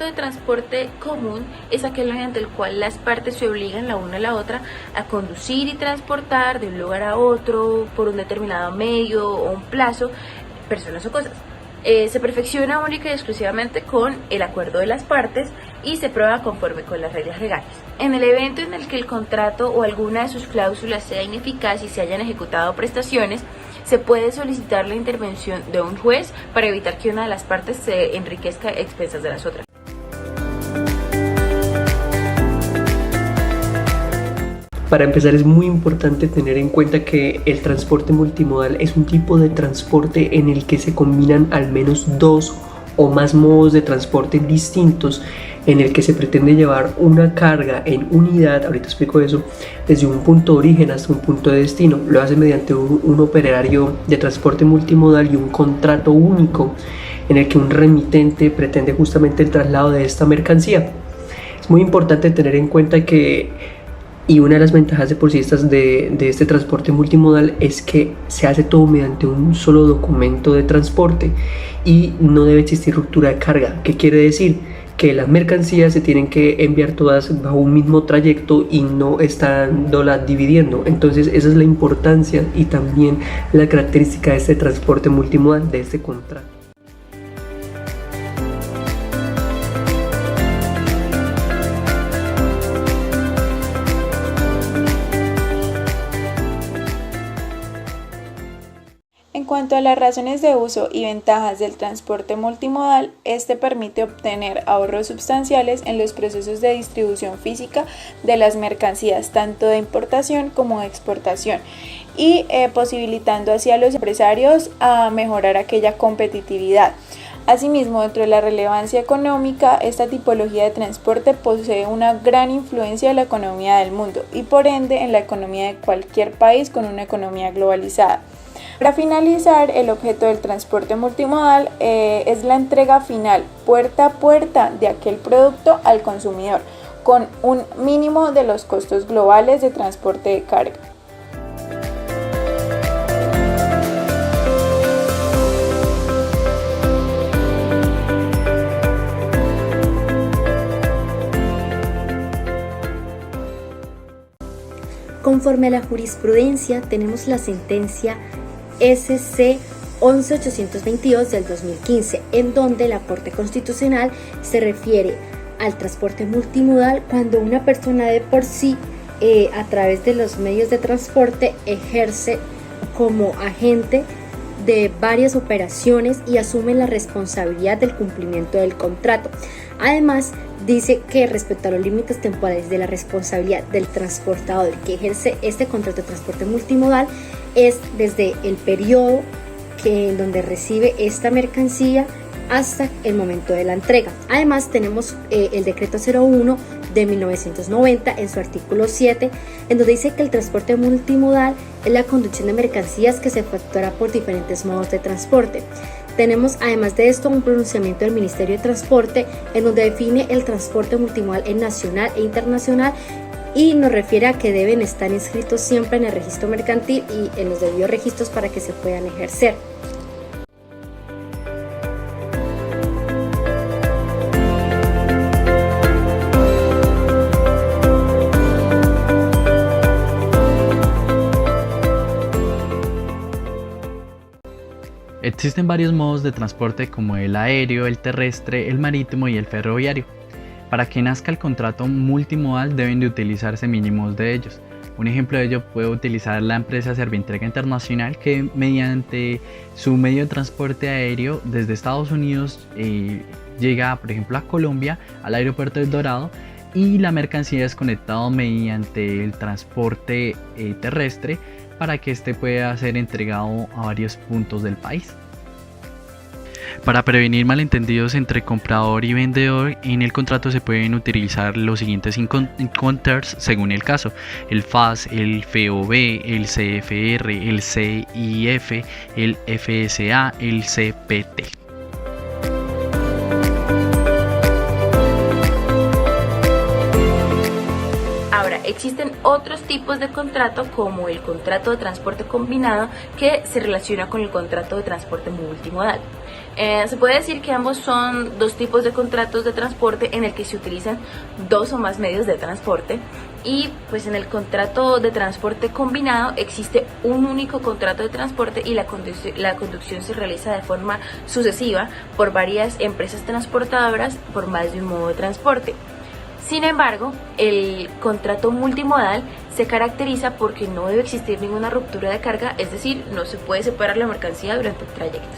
contrato de transporte común es aquel mediante el cual las partes se obligan la una a la otra a conducir y transportar de un lugar a otro por un determinado medio o un plazo, personas o cosas. Se perfecciona única y exclusivamente con el acuerdo de las partes y se prueba conforme con las reglas legales. En el evento en el que el contrato o alguna de sus cláusulas sea ineficaz y se hayan ejecutado prestaciones, se puede solicitar la intervención de un juez para evitar que una de las partes se enriquezca a expensas de las otras. Para empezar, es muy importante tener en cuenta que el transporte multimodal es un tipo de transporte en el que se combinan al menos dos o más modos de transporte distintos, en el que se pretende llevar una carga en unidad, ahorita explico eso, desde un punto de origen hasta un punto de destino. Lo hace mediante un operario de transporte multimodal y un contrato único en el que un remitente pretende justamente el traslado de esta mercancía. Es muy importante tener en cuenta que una de las ventajas deportistas de este transporte multimodal es que se hace todo mediante un solo documento de transporte y no debe existir ruptura de carga. ¿Qué quiere decir? Que las mercancías se tienen que enviar todas bajo un mismo trayecto y no estándolas dividiendo. Entonces esa es la importancia y también la característica de este transporte multimodal, de este contrato. En cuanto a las razones de uso y ventajas del transporte multimodal, este permite obtener ahorros sustanciales en los procesos de distribución física de las mercancías, tanto de importación como de exportación, y posibilitando así a los empresarios a mejorar aquella competitividad. Asimismo, dentro de la relevancia económica, esta tipología de transporte posee una gran influencia en la economía del mundo y por ende en la economía de cualquier país con una economía globalizada. Para finalizar, el objeto del transporte multimodal es la entrega final, puerta a puerta, de aquel producto al consumidor, con un mínimo de los costos globales de transporte de carga. Conforme a la jurisprudencia, tenemos la sentencia SC 11822 del 2015, en donde la Corte Constitucional se refiere al transporte multimodal cuando una persona de por sí, a través de los medios de transporte, ejerce como agente de varias operaciones y asume la responsabilidad del cumplimiento del contrato. Además, dice que respecto a los límites temporales de la responsabilidad del transportador que ejerce este contrato de transporte multimodal es desde el periodo en donde recibe esta mercancía hasta el momento de la entrega. Además, tenemos el decreto 01 de 1990 en su artículo 7, en donde dice que el transporte multimodal es la conducción de mercancías que se efectuará por diferentes modos de transporte. Tenemos además de esto un pronunciamiento del Ministerio de Transporte en donde define el transporte multimodal en nacional e internacional y nos refiere a que deben estar inscritos siempre en el registro mercantil y en los debidos registros para que se puedan ejercer. Existen varios modos de transporte como el aéreo, el terrestre, el marítimo y el ferroviario. Para que nazca el contrato multimodal deben de utilizarse mínimos de ellos. Un ejemplo de ello puede utilizar la empresa Servientrega Internacional, que mediante su medio de transporte aéreo desde Estados Unidos llega, por ejemplo, a Colombia, al aeropuerto del Dorado, y la mercancía es conectada mediante el transporte terrestre para que éste pueda ser entregado a varios puntos del país. Para prevenir malentendidos entre comprador y vendedor, en el contrato se pueden utilizar los siguientes incoterms según el caso: el FAS, el FOB, el CFR, el CIF, el FSA, el CPT. Existen otros tipos de contrato como el contrato de transporte combinado que se relaciona con el contrato de transporte multimodal. Se puede decir que ambos son dos tipos de contratos de transporte en el que se utilizan dos o más medios de transporte, y pues en el contrato de transporte combinado existe un único contrato de transporte y la conducción se realiza de forma sucesiva por varias empresas transportadoras por más de un modo de transporte. Sin embargo, el contrato multimodal se caracteriza porque no debe existir ninguna ruptura de carga, es decir, no se puede separar la mercancía durante el trayecto.